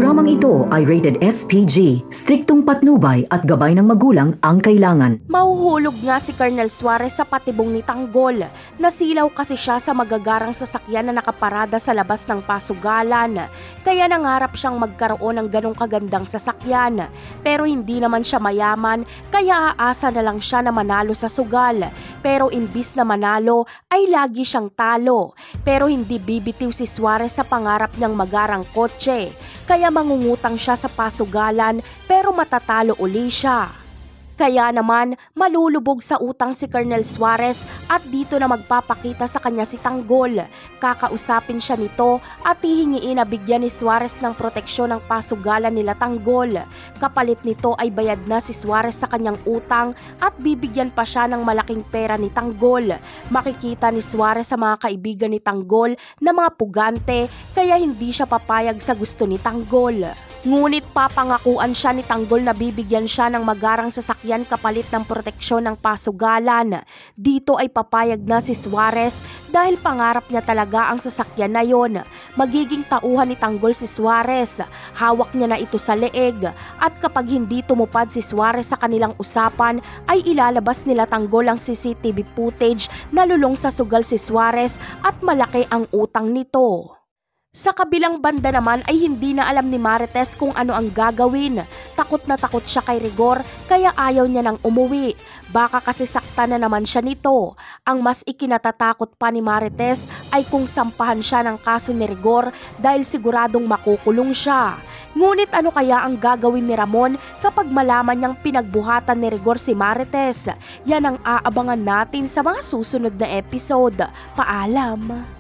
Programang ito ay rated SPG, striktong patnubay at gabay ng magulang ang kailangan. Mahuhulog nga si Colonel Suarez sa patibong ni Tanggol. Nasilaw kasi siya sa magagarang sasakyan na nakaparada sa labas ng pasugalan. Kaya nangarap siyang magkaroon ng ganong kagandang sasakyan. Pero hindi naman siya mayaman, kaya aasa na lang siya na manalo sa sugal. Pero imbis na manalo, ay lagi siyang talo. Pero hindi bibitiw si Suarez sa pangarap niyang magarang kotse. Kaya mangungutang siya sa pasugalan pero matatalo uli siya. Kaya naman malulubog sa utang si Colonel Suarez at dito na magpapakita sa kanya si Tanggol. Kakausapin siya nito at hihingiin na bigyan ni Suarez ng proteksyon ng pasugalan nila Tanggol. Kapalit nito ay bayad na si Suarez sa kanyang utang at bibigyan pa siya ng malaking pera ni Tanggol. Makikita ni Suarez sa mga kaibigan ni Tanggol na mga pugante kaya hindi siya papayag sa gusto ni Tanggol. Ngunit papangakuan siya ni Tanggol na bibigyan siya ng magarang sasakyan kapalit ng proteksyon ng pasugalan. Dito ay papayag na si Suarez dahil pangarap niya talaga ang sasakyan na yon. Magiging tauhan ni Tanggol si Suarez. Hawak niya na ito sa leeg at kapag hindi tumupad si Suarez sa kanilang usapan ay ilalabas nila Tanggol ang CCTV footage na lulong sa sugal si Suarez at malaki ang utang nito. Sa kabilang banda naman ay hindi na alam ni Marites kung ano ang gagawin. Takot na takot siya kay Rigor kaya ayaw niya nang umuwi. Baka kasi sakta na naman siya nito. Ang mas ikinatatakot pa ni Marites ay kung sampahan siya ng kaso ni Rigor dahil siguradong makukulong siya. Ngunit ano kaya ang gagawin ni Ramon kapag malaman niyang pinagbuhatan ni Rigor si Marites? Yan ang aabangan natin sa mga susunod na episode. Paalam!